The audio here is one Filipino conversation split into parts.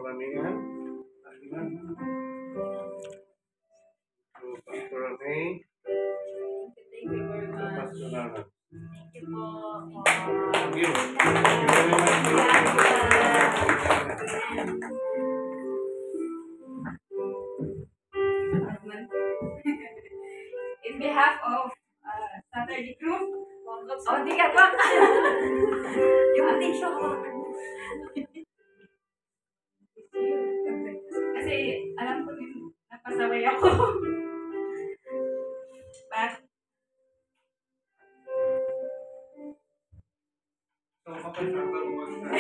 Ramingan. Pastor May. Thank you very much. Pastor Nana. Thank you po. Thank you. Thank you very much. In behalf of Saturday Group, di ka pa. Yung attention ko. Kasi alam ko din, napasaway ako. But, So, kapag nagbaruan ka,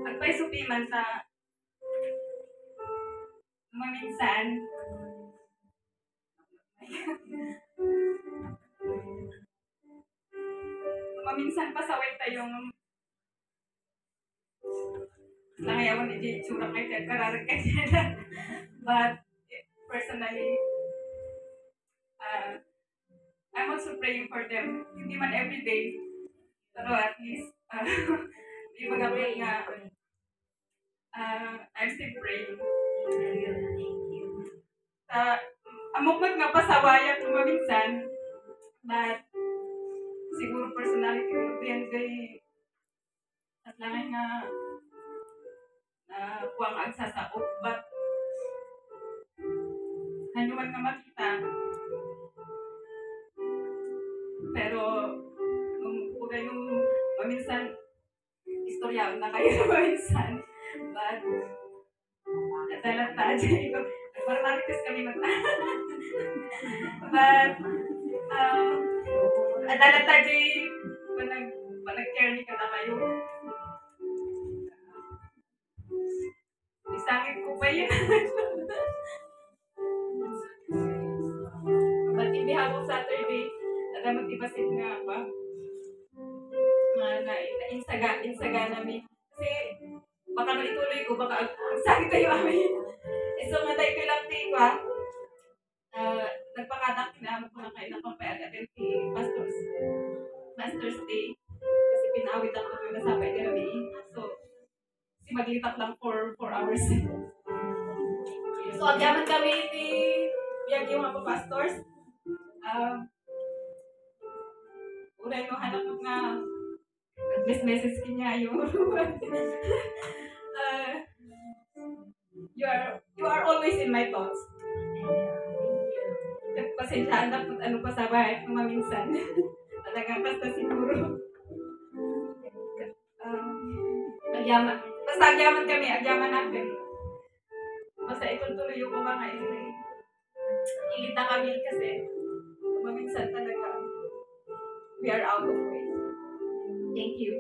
pagpaisupiman sa maminsan pasaway tayong nangayawan ni Chura kay Kararik kay but personally I'm also praying for them. Hindi man everyday, pero at least di magabay nga I'm still praying. Thank you. Amok nga pasawayan maminsan, but siguro personality mo din kay at lang nga kuwang agsasaop, but hanuman nga makita. Pero kung yung maminsan istorya na kayo maminsan, but natalata dyan ko nagmarmarites kami but natalata dyan nag-care ni ka na kayo isangit ko pa yun. But in behalf of Saturday mag-ibasit nga ba? Na-insaga namin. Kasi baka maituloy ko, baka agsakit tayo amin. So nga tayo kailang take ba? Nagpakadak na ako na kayo na pampayagat si Pastor's Day. Kasi pinawit ako yung nasabay na kami. So, si maglitak lang for 4 hours. So, agyaman kami ni biyag yung mga pastors. Uray mo hanap mo nga message kanya yung you are always in my thoughts. Pasensyahan na kung ano pa sa bahay kung maminsan. Talagang basta siguro. Agyaman. Basta agyaman kami, agyaman natin. Basta itutuloy ko mga ilita kami kasi maminsan talaga we are out of way. Thank you.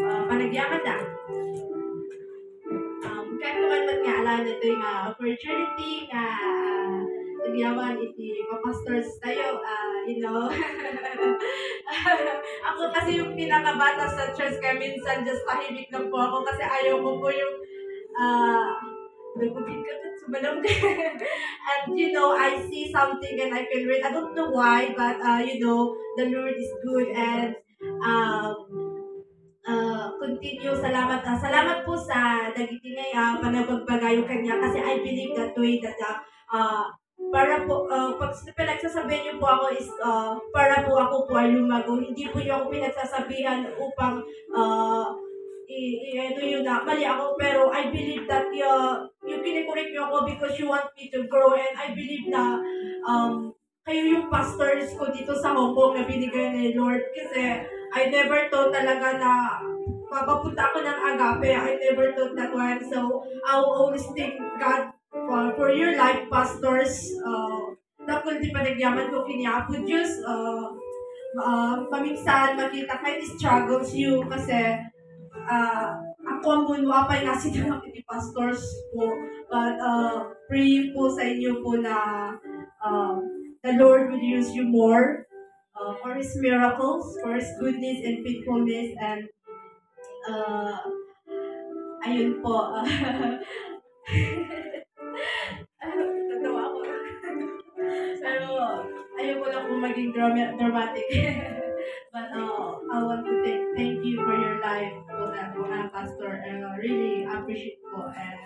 Panagyaman na. Kahit naman nga alam na ito yung opportunity nga nagyaman iti papastors tayo, you know. Ako kasi yung pinakabata sa church kaya minsan just tahimik lang po ako kasi ayaw ko po yung nagpupit ka dun sa balong. And you know, I see something and I can read. I don't know why, but you know, the Lord is good and continue. Salamat po sa nagitingay panagbagbaga yung kanya kasi I believe that way that para po pag pinagsasabihan niyo po ako is para po ako po ay lumago. Hindi po niyo ako pinagsasabihan upang ano yun na mali ako, pero I believe that yung kinikorek niyo ako because you want me to grow, and I believe na kayo yung pastors ko dito sa Hong Kong na binigay ni Lord kasi I never thought talaga na mapapunta ako ng agape. I never thought that one. So, I will always thank God for your life, pastors. Dahil di pa nagyaman ko kiniapo Diyos. Paminsan, makita kayo struggles you kasi ako ang bunwa pa yung nasinanap ni pastors po. But praying po sa inyo po na the Lord will use you more for His miracles, for His goodness and faithfulness, and ayun po. Tatawa ako. Pero ayoko lang po maging dramatic. But I want to thank you for your life po na pastor. And really appreciate po. And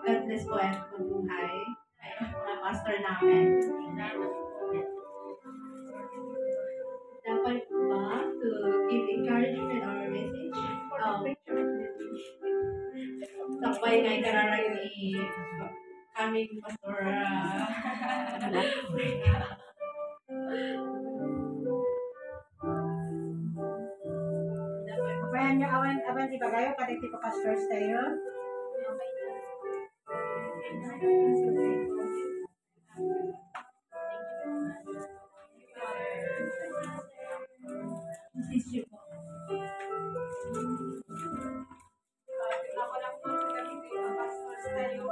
God bless po and mabuhay. Ayun mga pastor namin. Dapat po ba to give encouragement or message? Takbay nga ikararag ni kaming pastor. Bayan nyo, awan di ba kayo? Kaditi pa pastors tayo? Issue po. Ako lang po sa mga pastors tayo.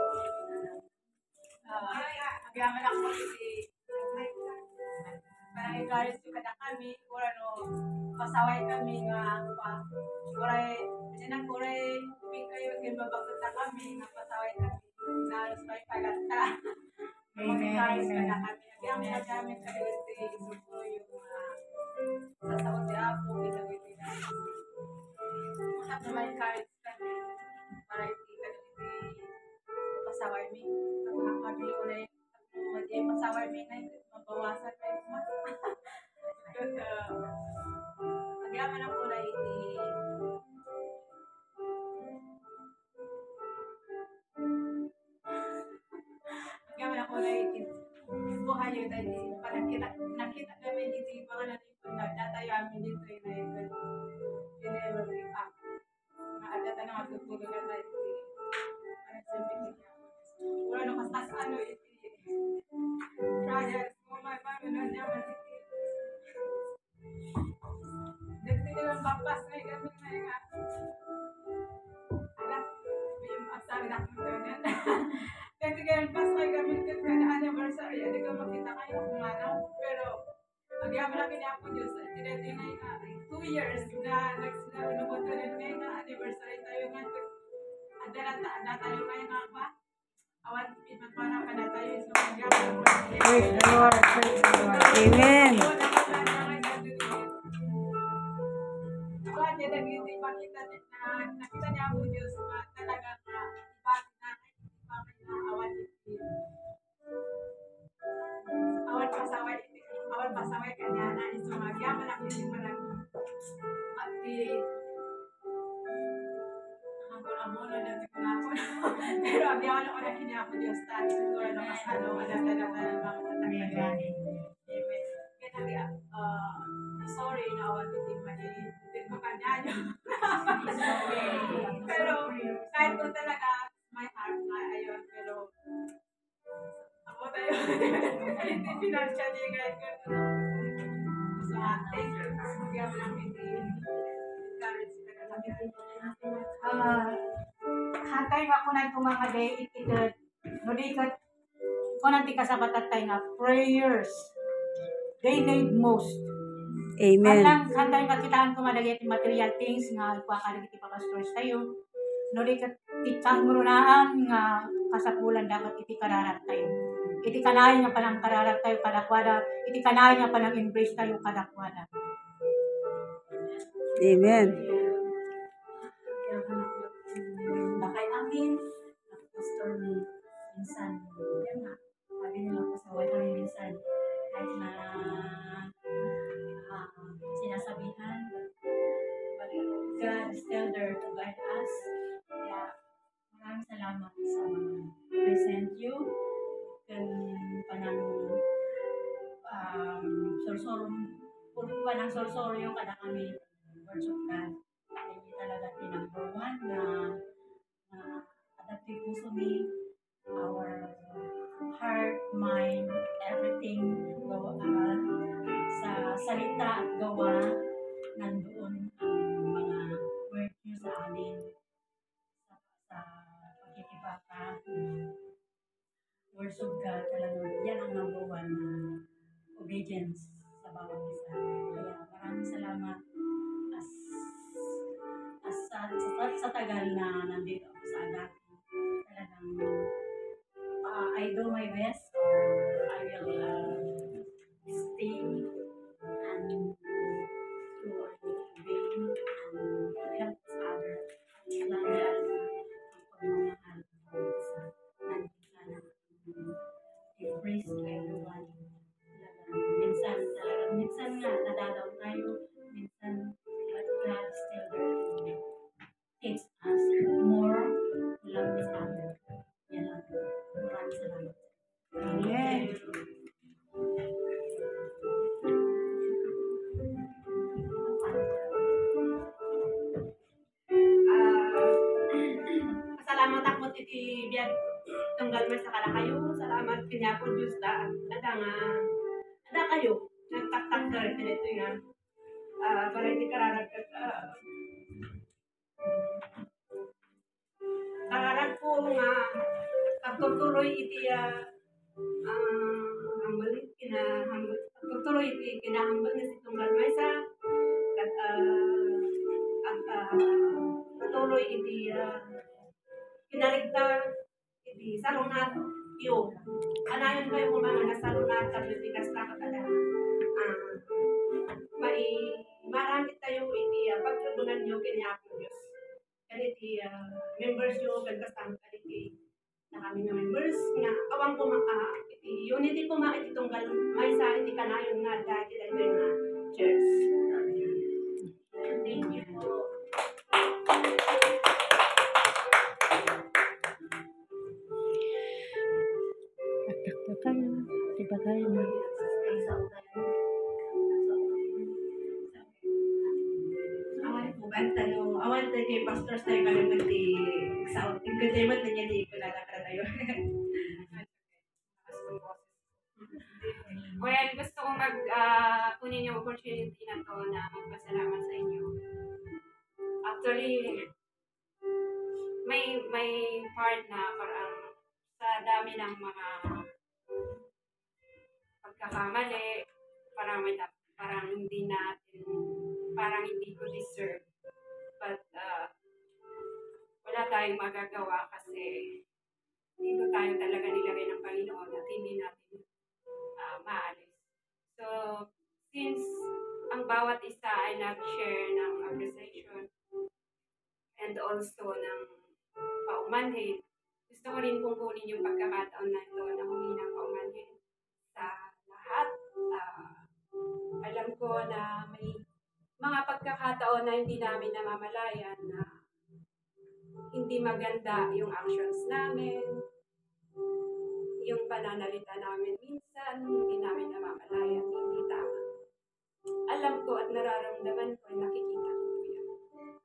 Agayaman ako kasi parang encourage ko kada kami kung ano, pasaway kami nga kuray ubing kayo kaya mabagunta kami nga pasaway kami na alos may pagata. Mag-encourage kada kami. Agayaman kayo sa isuso yung sasawag di ako, ginagawin na. Ma-encourage kami para hindi kami pasaway mi. Kami ulit pasaway mi na mabawasan na yung mas. Agayaman ako na buhay yun dahil parang nakita namin dito yung mga nalipod na datayo amin dito yung na never give up. Data na matutulog na tayo parang sabihin niya. Wala no kastas ano trials mo may na naman dito yung papas na kami na yung anak yung asabi na kami doon kasi ganyan pas kayo kami kasi na anniversary hindi ko makita kayo kung ano pero nagyaman namin niya po Diyos tinatinay na 2 years na nagsinubutunin ngayon na anniversary tayo ngayon ada tayo ngayon nga ba awan pinagpana pa na tayo so nagyaman po Praise the Lord. Praise the Lord. Amen. Nakita niya po Diyos na talaga na ibalik na awan pasaway kanya na iso magyaman ako yung parang pati ambon na dati ko na ako pero agyaman ako na kanya ako Diyos tayo siguro na mas alam-alam ng mga tatagdagan amen kaya sorry na awan din mali kanya nyo pero kahit ko talaga my heart na ayun pero ako tayo hindi financial niya kahit ko so thank you magyaman ang hindi encourage ka na Hantay nga ko na itong mga day ititid. Nudikat ko nanti kasabatatay nga prayers. They need most. Amen. Hantay nga kitaan ko madagit material things nga ipakaligit ipapastors tayo. Nudikat itang murunaan nga kasapulan dapat iti kararat tayo. Iti kanayon nga panang kararat tayo kadakwada. Iti kanayon nga panang embrace tayo kadakwada. Amen. salamat sa mga present you kan panang puro panang sorsoryo kada kami words of God. Hindi talaga number one na adaptive puso mi, our heart, mind, everything gawa sa salita at gawa nandoon ang mga word niyo sa amin sa pagkikibaka. Words of God talagang yan ang number one na obedience sa bawat isa. Kaya maraming salamat sa tagal na nandito ako sa Agati. Talagang I do my best or I will stay and to obey and to help others. Lalo-lalo na ang pagmamahal ng bawat isa. Nandito sana embrace to everyone. Minsan nga nadadaw tayo, minsan but God still there to teach us more to love each other. Yan lang. Maraming salamat. Amen. Salamat ako iti biyag tunggal may sa kayo. Salamat kanya po Diyos da. Ada kayo. Nagtaktak na rin ito nga. Para hindi kararag kararag po nga pagtutuloy iti hambal pagtutuloy iti kinahambal na si tunggal may sa patuloy iti kinarigta iti salunat iyo anayon kayo kung mga nasalunat at natigas na kada marami tayo iti pagtulungan nyo kanya po Diyos kaniti members nyo gagkasama kaniti na kami nga members nga awang ko iti unity ko iti tunggal may sa iti kanayon nga dahil ito nga church. Thank you po. Awan tayo kay pastors tayo kami magti sa tingkod tayo mat niya di kunalakra tayo. Well, gusto kong kunin yung opportunity na to na magpasalamat sa inyo. Actually, may part na parang sa dami ng mga pagkakamali, parang hindi ko deserve. But wala tayong magagawa kasi dito tayo talaga nilagay ng Panginoon at hindi natin maalis. So, since ang bawat isa ay nag-share ng appreciation and also ng paumanhin, gusto ko rin pong kunin yung pagkakataon na ito na humingi ng paumanhin sa lahat. Alam ko na may mga pagkakataon na hindi namin namamalayan na hindi maganda yung actions namin, yung pananalita namin minsan, hindi namin namamalayan, hindi tama. Alam ko at nararamdaman ko, nakikita ko po yan.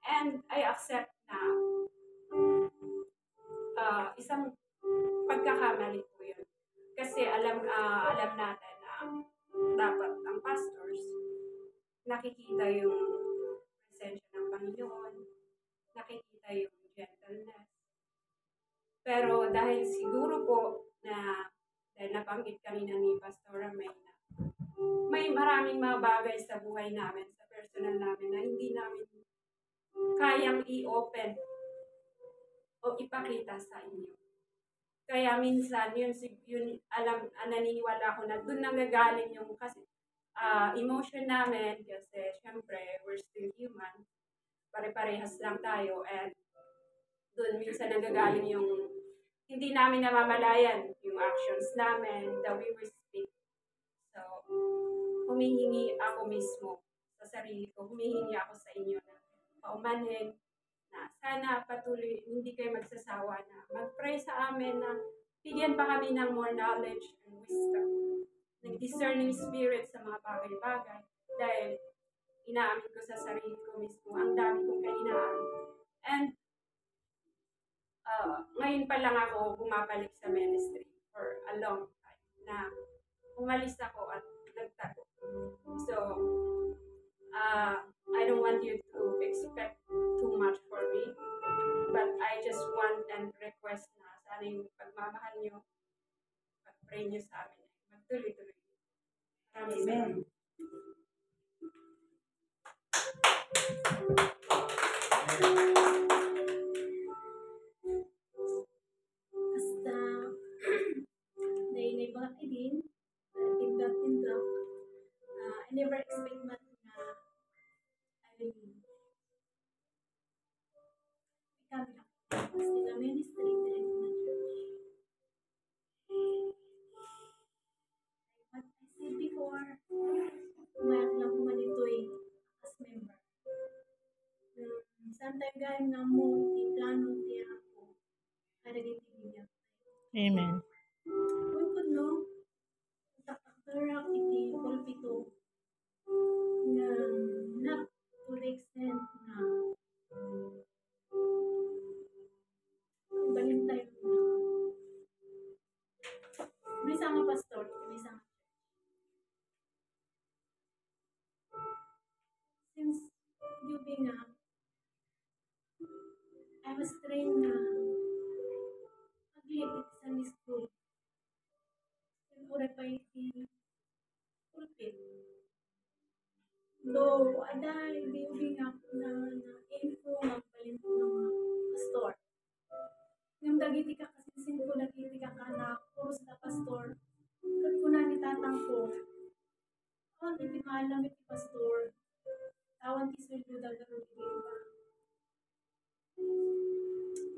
And I accept na isang pagkakamali po yun. Kasi alam natin na dapat ang pastors nakikita yung presensya ng Panginoon, nakikita yung gentleness. Pero dahil siguro po dahil nabanggit kanina ni Pastor May na may maraming mga bagay sa buhay namin, sa personal namin na hindi namin kayang i-open o ipakita sa inyo. Kaya minsan, yun naniniwala ko na doon nanggagaling yung kasi emotion namin kasi syempre we're still human, pare-parehas lang tayo and doon minsan nanggagaling yung hindi namin namamalayan yung actions namin, the way we speak. So, humihingi ako mismo sa sarili ko, humihingi ako sa inyo na paumanhin na sana patuloy hindi kayo magsasawa na mag-pray sa amin na bigyan pa kami ng more knowledge and wisdom, ng discerning spirit sa mga bagay-bagay. Dahil inaamin ko sa sarili ko mismo, ang dami kong kahinaan. And ngayon pa lang ako bumabalik sa ministry for a long time na umalis ako at nagtago. So, I don't want you to expect too much for me, but I just want and request na sana yung pagmamahal nyo, pag-pray nyo sa amin, magtuloy-tuloy. Maraming salamat. Basta, nainibak din, tindak-tindak. I never expect man na, I will become lang. Basta na ministry, direct na church. Like what I said before, umayak lang ko man ito'y as member. Saan tayo gayong nga mo, iti plano, iti ako, kada iti bigyan. Amen. Kung no, takaktarak iti pulpito na not to the extent na balik tayo na may isang pastor, may isang since you nga I was trained na mag-lead at Sunday school. Siyempre pa iti pulpit. Though, aday, di nga na info magbalin ko ng mga pastor. Yung dagiti ka kasi ko nagiti ka na puro sa pastor. Kat ko na nitatang ko. Iti maalam iti pastor. Tawan ti sweldo dagaro iti ba.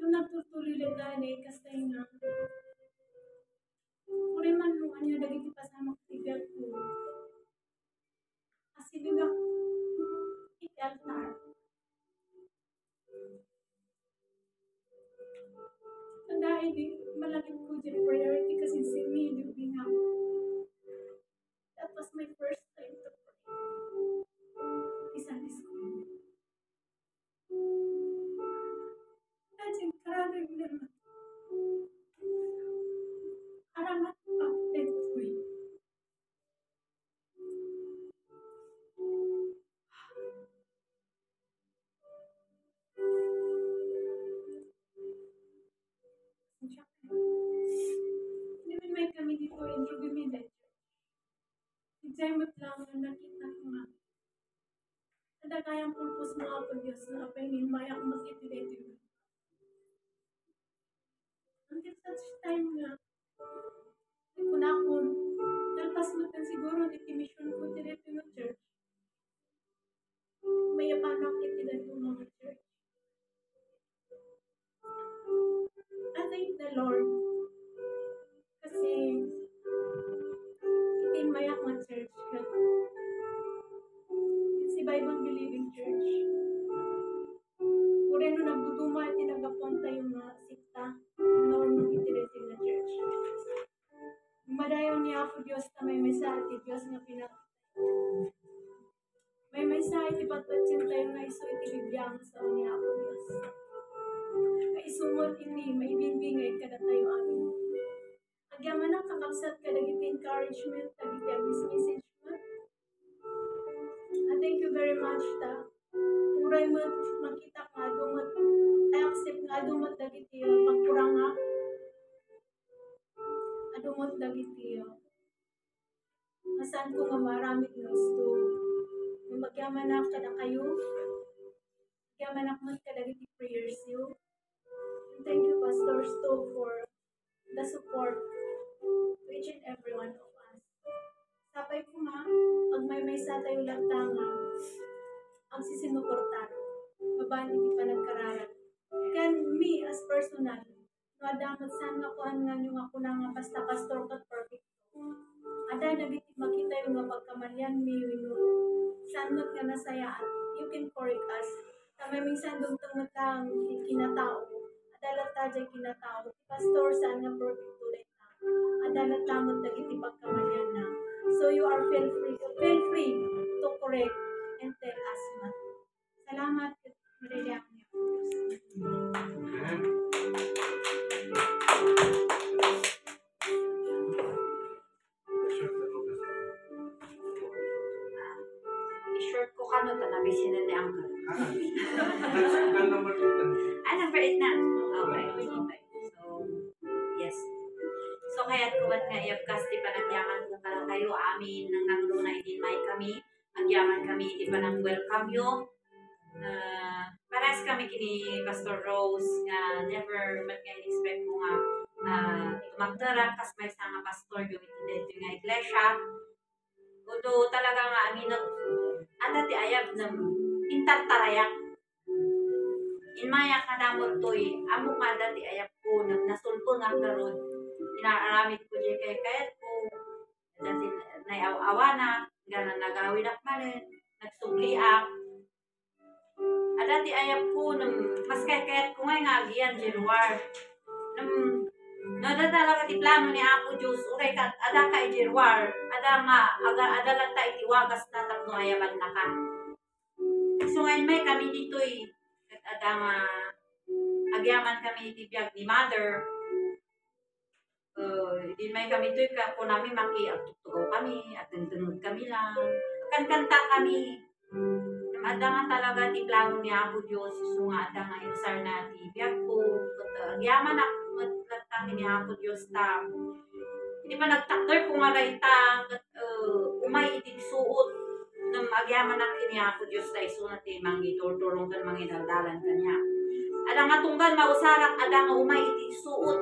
Yung nagtutuloy lang dahil kasi nga kuri man mo anya dagiti pasama katigat ko. Kasi bigak iti altar. Ang dahil di malapit ko dyan priority kasi si me, di nga. That was my first time to pray. Sunday school. Imagine, karagag naman. Aramat update ko eh. Hindi may kami dito in Rubimindet. Examot lang na nakita ko nga. Ada kayang purpose mo ako Diyos na apengin mayak mag-itireto. Until such time nga, hindi ko na ako, nalpas mo tan siguro iti mission ko direto ng church. May apanak iti ng mga church. I thank the Lord kasi iti mayak nga church ka. It's a Bible believing church. Kung rin nagduduma iti nagapunta yung sikta normal iti na church. Madayon niya ako Diyos na may mesa iti Diyos nga may mesa iti patpatsin tayo nga iso iti bibyang sa niya ako Diyos. Kaisumot ini maibinbingay kada tayo amin. Agyaman ang kakapsat kada iti encouragement dagiti agis message mo. Thank you very much ta. Uray mo makita nga dumot I accept nga dumot dagiti magkurang nga. Adumot dagiti masan ko nga marami gusto. Magyaman na kada kayo. Magyaman na kada dagiti prayers you. Thank you, Pastors, too, for the support to each and every one of us. Sapay ko nga, pag may sa tayo lagtanga, ang sisinuportar, mabani di pa nagkararan. Can me, as personal, no adamat saan nga kuhan nga yung ako na nga basta pastor kat perfect. Ada nagiti makita yung nga pagkamalyan mi, saan nga nasayaan, you can correct us. Kami minsan dumtong matang kinatao. Adalat ta dyan kinatao. Pastor saan nga perfect ulit na. Adalat tamot na iti pagkamalyan na. So you are feel free to correct and tell us na. Salamat. Marilang niyo. Amen. I-short ko kano tanabi sila ni Uncle. Nagsugal naman ito. Number 8 na. Okay. So, yes. So, kaya't kuwat nga iyapkas, di pa nagyaman ko ka kayo, amin, nang nanglunay din may kami. Nagyaman kami, di pa nang welcome yo. Paras kami kini Pastor Rose nga never mat nga expect ko nga magdara kas may nga pastor gawin dito nga iglesia. Although talaga nga amin ada ti ayab na intartarayak. Inmayak nga damot to'y amok nga dati ayab ko nasulpo nga karon inaaramid ko di kay kayat ko dati naiaw-awana ganan nagawin ak manen nagsubliak. Ada ti ayab ko mas kayat ko nga agian Jerwar. Nada talaga ti plano ni Apo Diyos uray ka ada kay Jerwar. Ada lang ta itiwagas na tapno ayaban na ka. So ngayon may kami dito'y ada nga agyaman kami itibiyag ni Mother. Din may kami to'y ko namin makiagtutugaw kami at tunod kami lang. Kanta kami. Ada nga talaga ti plano ni Apo Diyos. So nga ada nga inusar na ti biyag ko. Agyaman na matlatang ni Apo Diyos ta. Hindi pa nagtakder kung nga ita umay itig suot ng agyaman na kini Apo Diyos ta iso na ti mangiturturong kan mangidaldalan kanya. Ada nga tunggal mausarak, ada nga umay itig suot.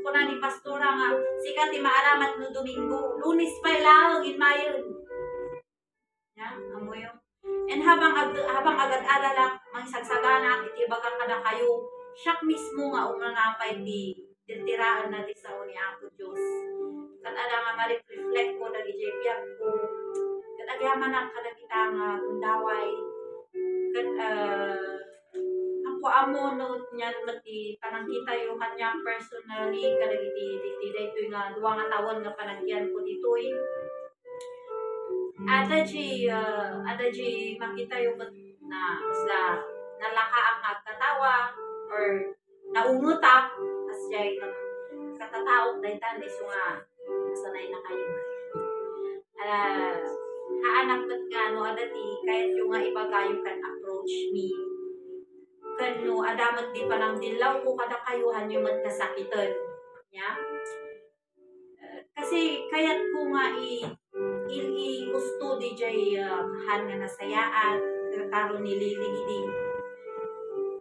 Kung na ni pastora nga, sikat ti maaramat no Domingo. Lunis pa lang, inmayon. Ya, amo yun. And habang agad-adalak, mangisagsagana, iti bagang kada kayo, siyak mismo nga umanapay ti tirtiraan na ti sao ni Apo Diyos. Kat ada nga ma-reflect ko, nag-ijaypiyak ko, kat agyaman na kada kita nga kundaway, kat ako amo no niya mati panangkita yung kanya personally kada iti daytoy nga duwa nga tawon nga panagyan ko ditoy. Ada ji makita yung na isla nalakaak nga katawa or naungutak as jay ng katataok daytan iso nga sanay na kayo. Haanak kat nga no ada ti kahit yung nga iba kayo kan approach me. Kano adamat di pa lang dilaw ko kada kayuhan yung magkasakitan. Ya? Kasi kayat ko nga gusto di jay han nga nasayaan karon ni Lili idi.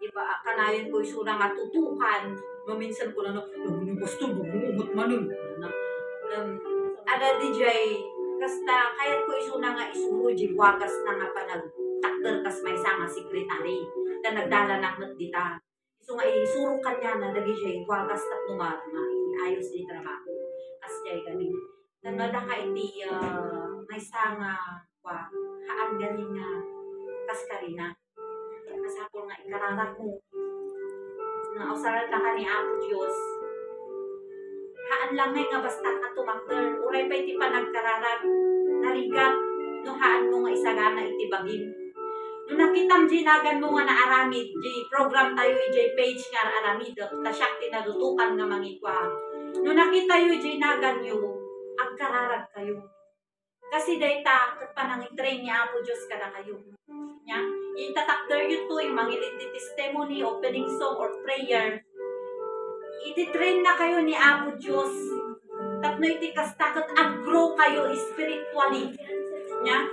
Diba kanayon ko isura nga tutukan maminsan ko na ni gusto bumumot manon. Ada di jay kasta kayat ko isuna nga isuro di wagas na nga panagtakder kas may nga sekretary na nagdala na dita. So nga isuro kanya na lagi jay wagas tak numar na ayos di trabaho. As jay kami. Nanada ka iti may nga haan galing nga kaskarina. Kasapol nga ikararak mo. Na usaran na ka ni Apo Diyos. Haan lang nga basta ka tumakder. Uray pa iti pa nagkararak. Narigat. No haan mo nga isagana iti bagim. No nakitam ginagan mo nga naaramid. Program tayo page nga aramid. Tasyak tinadutukan nga mangikwa. No nakita yu ginagan yu. Agkararag kayo. Kasi dayta kat panangitrain niya Apo Diyos kada kayo. Nya, itatakder yu to yung mangiliti testimony, opening song or prayer. Iti-train na kayo ni Apo Diyos. Tapno iti kastakot ag-grow kayo spiritually. Nya.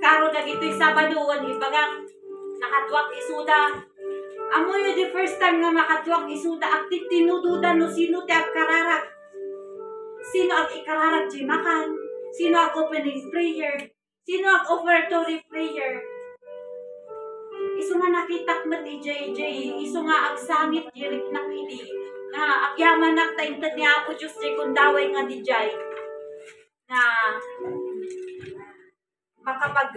Karo na gito'y Sabadoan, ibaga nakatwak isuda. Amo yu the first time nga makatwak isuda, akti tinududan no sino ti agkararag. Sino ang ikararag di makan? Sino ang opening prayer? Sino ang offertory prayer? Iso nga nakitak mat ni JJ, iso nga agsangit jirik na kili. Na agyaman naktaintad ni Apo Diyos di kundaway nga di jay. Na makapag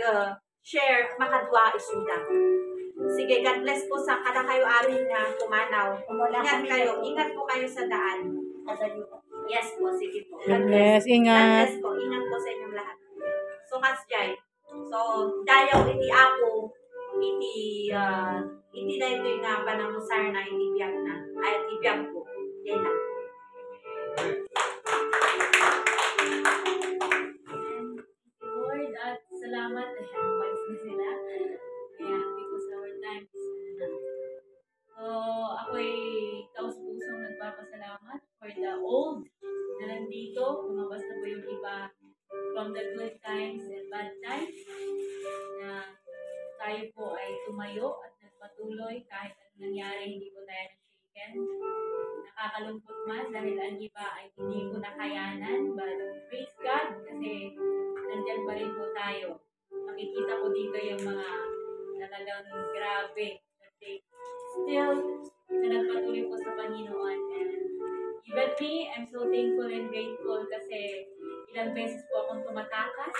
share makadwa isuda. Sige, God bless po sa kada kayo amin na pumanaw. Ingat po kayo sa daan. Yes po, sige po. God bless. Yes, ingat. God bless po, ingat po sa inyong lahat. So, Kasjay. So, dayaw iti ako, iti na ito yung nga panamusar na iti biyag na. Ay, iti biyag po. Yan lang. Lord, at salamat dahil umalis na sila. Kaya because our time is na. So, ako'y taus-pusong nagpapasalamat for the old na nandito. Lumabas na po yung iba from the good times and bad times na tayo po ay tumayo at nagpatuloy kahit anong nangyari, hindi po tayo na-shaken. Nakakalungkot man dahil ang iba ay hindi ko nakayanan, but praise God kasi nandyan pa rin po tayo. Makikita ko dito yung mga talagang grabe kasi still na nagpatuloy po sa Panginoon. And even me, I'm so thankful and grateful kasi ilang beses po akong tumatakas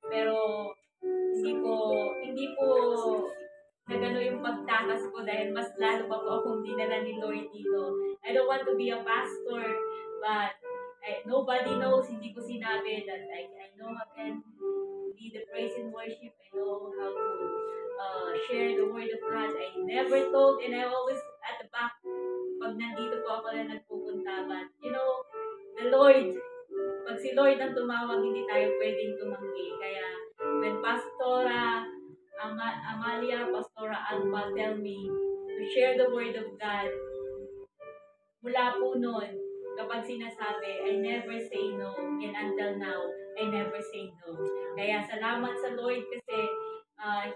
pero hindi po nagano yung pagtakas ko dahil mas lalo pa po akong dinala ni Lord dito. I don't want to be a pastor, but nobody knows, hindi ko sinabi that I know how can lead the praise and worship. I know how to share the word of God. I never told, and I always at the back, pag nandito po ako na nagpupunta. But, you know, the Lord, pag si Lord ang tumawag, hindi tayo pwedeng tumanggi. Kaya, when Pastora Amalia, Pastora Alba tell me to share the word of God, mula po noon, kapag sinasabi, I never say no, and until now, I never say no. Kaya salamat sa Lord kasi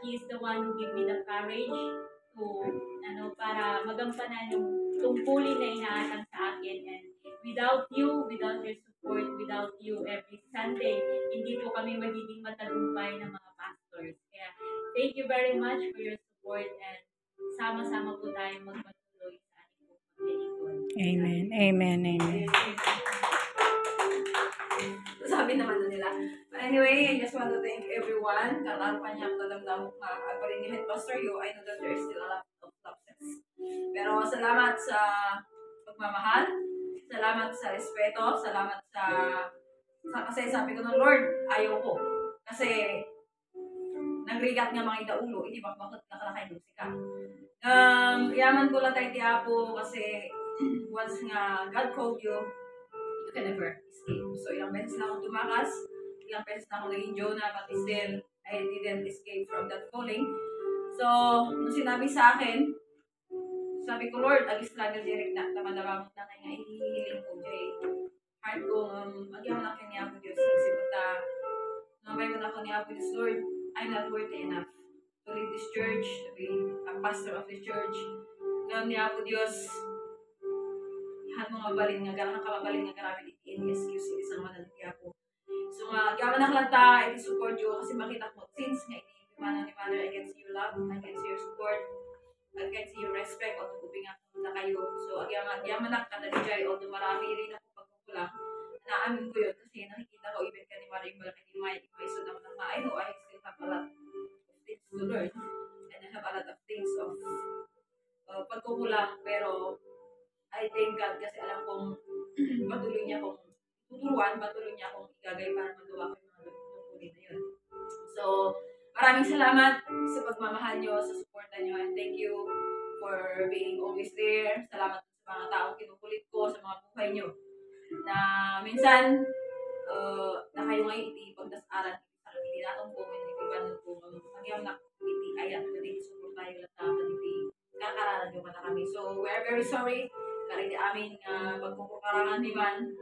He is the one who give me the courage to, para magampanan yung tungkulin na inaatang sa akin. And without you, without your support, without you every Sunday, hindi po kami magiging matagumpay ng mga pastors. Kaya thank you very much for your support and sama-sama po tayong magpatuloy sa ating paglilingkod. Amen. Amen. Amen. Sabi naman na nila. But anyway, I just want to thank everyone. Karaan pa niya ang dadamdamok na agparinihan Pastor Yu. I know that there is still a lot of lapses. Pero salamat sa pagmamahal. Salamat sa respeto. Salamat sa kasi sabi ko ng Lord, ayaw ko. Kasi nagrigat nga mga idaulo, hindi ba bakit nakalakay doon sika. Yaman ko lang tayo tiyapo kasi once nga God called you, you can never escape. So ilang beses na akong tumakas, ilang beses na akong naging Jonah, but still, I didn't escape from that calling. So, nung sinabi sa akin, sabi ko, Lord, agis lang na direct na, tamadamamot na kaya nga ihihiling ko, Jay. Heart ko, agyaw na kanya ako Diyos, nagsibuta. Nabay ko na kanya ako Diyos, Lord, I'm not worthy enough to lead this church, to be a pastor of the church. Ngayon niya ako Diyos, han mga balin nga, garang kamabalin nga karami itiin, excuse, hindi sa mga naliti ako. So nga, gaman na kalanta, iti support you, kasi makita ko, since nga iti mana ni Mother, I can see your love, I can see your support, I can see your respect, o tukuping ako na kayo. So, agyaman na ka na di Jai, although marami rin ako pagkukulang, naamin ko yun, kasi nakikita ko, even ka ni Mother, yung malaki ni Maya, ipaisod ako ng I know I still have a lot of things to learn, and I have a lot of things of pagkukulang, pero I thank God kasi alam kong patuloy niya kong tuturuan, patuloy niya akong igagay para magawa ko yung mga tungkulin na yun. So, maraming salamat sa pagmamahal nyo, sa suporta nyo, and thank you for being always there. Salamat sa mga taong kinukulit ko sa mga buhay nyo. Na minsan, na kayo ngayon iti pagdasaran, iti natong po, iti banon po, magyam na iti ayat, iti support tayo lang sa iti kakaralan nyo na kami. So, we are very sorry. Kariti aming pagkukukarangan ni Man,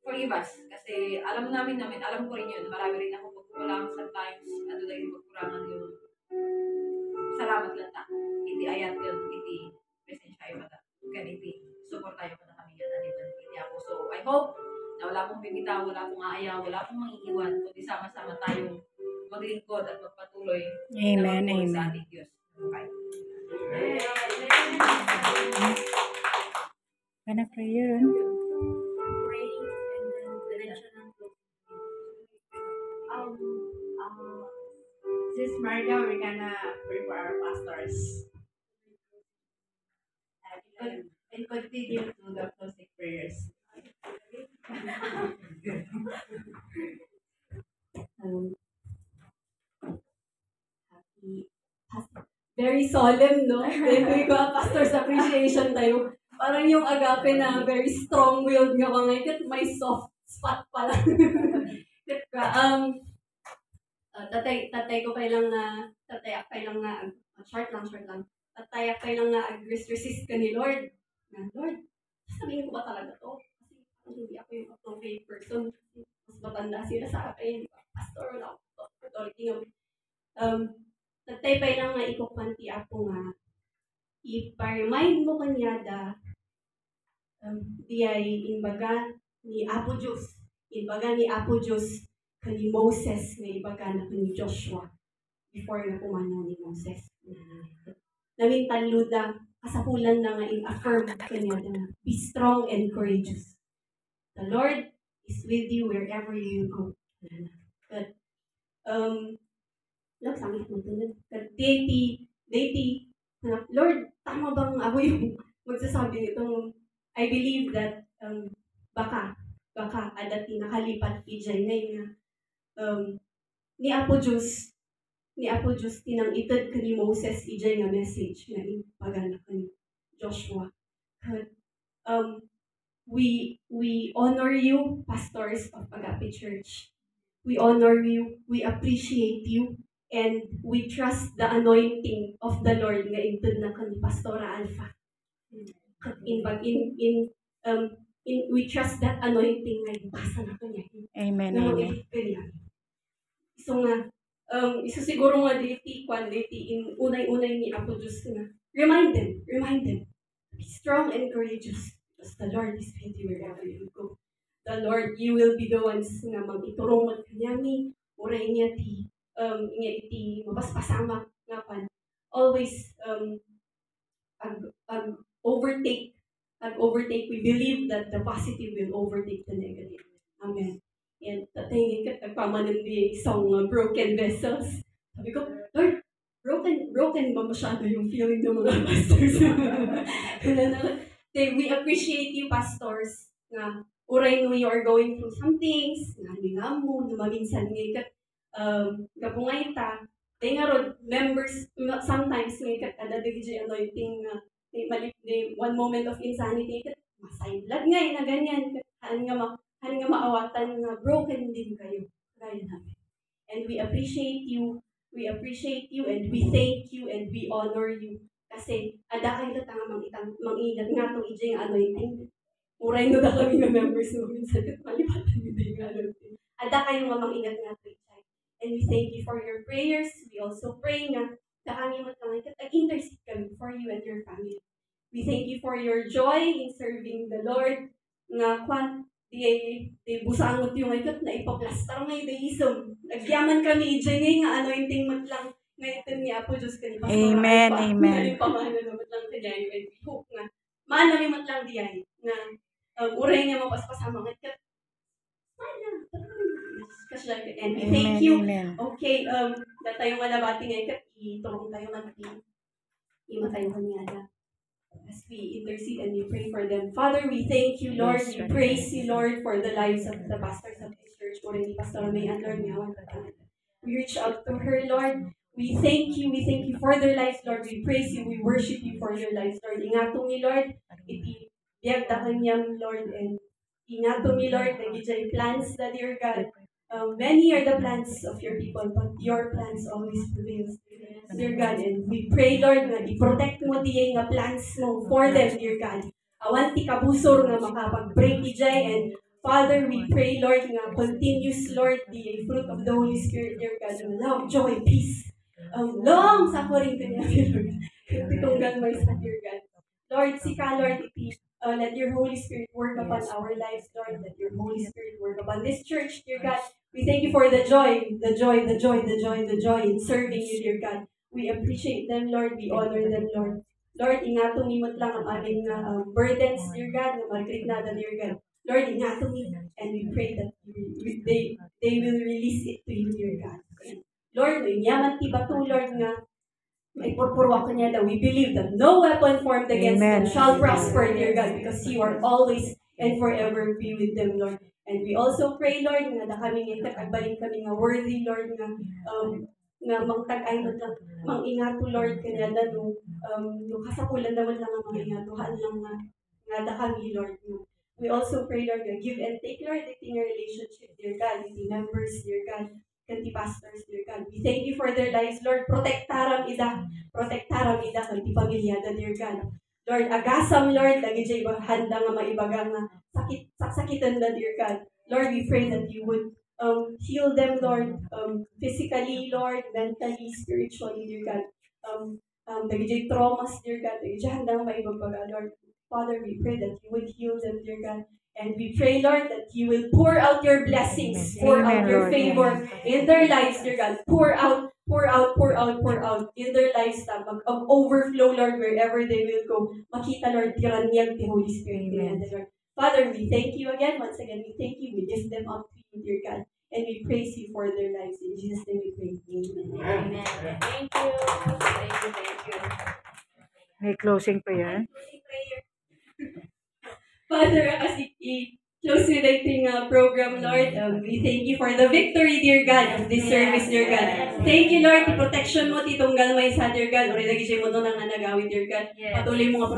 forgive us. Kasi alam ko rin yun, marami rin ako pagkukulang sometimes, ano lang yung pagkurangan yung salamat lang ta. Iti ayat yun, iti presensya yung mata. Kan iti support tayo pa na kami yan, iti ako. So, I hope na wala akong bibitaw, wala akong aayaw, wala akong mangiiwan, kundi sama-sama tayong maglingkod at magpatuloy. Amen. Na magpatuloy sa Amen. ating Diyos. Okay. Gonna pray yun. Pray and then diretso ng Sis Marga, we're gonna pray for our pastors. And continue to the closing prayers. Very solemn, no? May Pastor's Appreciation tayo. Parang yung agape na very strong-willed nga mga ikat, may soft spot pala. Tatay ko pa lang na, short lang. Tatay akay lang na resist ka ni Lord. Na, Lord, sabihin ko ba talaga to? Kasi parang hindi ako yung appropriate person. Mas matanda sila sa akin. Pastor, wala ako authority nga. Tatay pa lang nga ikukanti ako nga. Ipa-remind mo kanya da diyay imbaga ni Apo Diyos. Imbaga ni Apo Diyos kani Moses nga imbaga na kani Joshua before na pumanaw ni Moses. Namin taluda kasapulan na nga in-affirm kanya na be strong and courageous. The Lord is with you wherever you go. But samit mo ito. Lord, tama bang ako yung magsasabi nitong I believe that baka adati nakalipat ijay na ni Apo Diyos tinang itad ka ni Moses ijay nga message nga paganak ka ni Joshua. We honor you, pastors of Agape Church. We honor you, we appreciate you, and we trust the anointing of the Lord nga itad na ka ni Pastora Alpha. We trust that anointing nga ipasa na kanya. Amen. So nga, isa siguro nga diti in unay-unay ni Apo Diyos nga. Remind them, be strong and courageous because the Lord is with you wherever you go. The Lord, you will be the ones nga mag-iturong magkanyami, uray niya iti mapaspasama nga pan. Always, overtake, we believe that the positive will overtake the negative. Amen. And tatay nga nagpamanan di isang broken vessels. Sabi ko, Lord, broken ba masyado yung feeling ng mga pastors? We appreciate you, pastors, na uray no you are going through some things, nga mo, na maminsan nga kapungay ta. Tayo nga ron, members, sometimes nga kada DJ anointing na one moment of insanity, masaydlag nga na ganyan, haan nga maawatan nga broken din kayo. Kaya namin. And we appreciate you, and we thank you, and we honor you. Kasi, ada kayo nga mangingat nga itong ijay nga anointing. Uray no da kami nga members mo, minsan malipatan nyo din nga anointing. Ada kayo nga mangingat nga itong ijay. And we thank you for your prayers. We also pray nga kami mag-intercede kami for you and your family. We thank you for your joy in serving the Lord. Nga di busangot yung ikot na ipaplastar ngay deism. Nagyaman kami ijay nga anointing matlang ngayon ni Apo Diyos kanina. Amen, amen. Ngayon pamana naman lang kanya and we hope nga maanalimot lang diyan na uray nga mapaspasama ngayon. And we thank you. Amen. Okay, tayo nga nabati ngayon itulong tayo imatayo kanya as we intercede and we pray for them. Father, we thank you, Lord. Yes, we praise you, Lord, for the lives of the pastors of this church. Lord, ni Pastor May and Lord, we reach out to her, Lord. We thank you for their lives, Lord. We praise you, we worship you for their lives, Lord. Ingatong ni Lord, iti biyag da kanyang, Lord, and ingatong ni Lord, nagijay plans that dear God. Many are the plans of your people, but your plans always prevails, dear God. And we pray, Lord, na i-protect mo diya nga plans mo for them, dear God. Awan ti kabusor nga makapag-break ijay. And Father, we pray, Lord, nga continuous, Lord, the fruit of the Holy Spirit, dear God. Love, joy, peace, long suffering kanya, dear Lord. Pitunggan mo isa, dear God. Lord, sika, Lord, let your Holy Spirit work upon our lives, Lord. Let your Holy Spirit work upon this church, dear God. We thank you for the joy in serving you, dear God. We appreciate them, Lord. We honor them, Lord. Lord, ingatong imot lang ang aming burdens, dear God, na magkrignada, dear God. Lord, ingatong and we pray that they will release it to you, dear God. And Lord, may yaman ti batu, Lord, nga may purpurwa ka niya, that we believe that no weapon formed against them shall prosper, dear God, because you are always and forever be with them, Lord. And we also pray, Lord, nga na kami nga agbalin kami nga worthy, Lord, nga mangtag-ay mo lang, mangingato, Lord, kanya na no kasapulan naman lang ang mga ingatuhan lang nga da kami, Lord. We also pray, Lord, nga give and take, Lord, in our relationship, dear God, with the members, dear God, and the pastors, dear God. We thank you for their lives, Lord. Protektaram ida, kanti pamilya, dear God. Lord, agasam, Lord, lagi jay handa nga maibagang sakitan na, dear God. Lord, we pray that you would heal them, Lord, physically, Lord, mentally, spiritually, dear God. Lagi jay traumas, dear God, lagi jay handa nga maibabaga, Lord. Father, we pray that you would heal them, dear God. And we pray, Lord, that you will pour out your blessings, pour out your favor in their lives, dear God. Pour out in their lives, overflow, Lord, wherever they will go. Makita, Lord, tiranyag the Holy Spirit. Lord. Father, we thank you again. Once again, we thank you. We lift them up to you, dear God. And we praise you for their lives. In Jesus' name we pray. Amen. Amen. Thank you. Thank you. May closing prayer. Father, as i-close with ating program, Lord, we thank you for the victory, dear God, of this service, dear God. Thank you, Lord, the protection mo, titong galmay sa, dear God, o rin siya mo doon ang nanagawin, dear God. Patuloy mo nga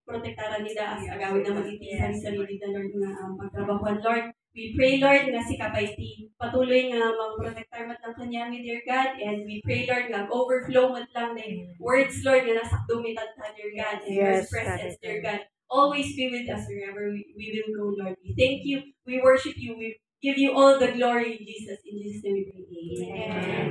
protektaran nila as agawin na mag-itisan sa sarili na, Lord, nga pagtrabahuan, Lord. We pray, Lord, nga si Kapaiti patuloy nga mag-protectar mat lang kanya, dear God, and we pray, Lord, nga overflow mat lang na words, Lord, nga nasakdumitan ta, dear God, and your presence, dear God. Always be with us wherever we will go, Lord. We thank you, we worship you, we give you all the glory, Jesus. In Jesus' name we pray. Amen.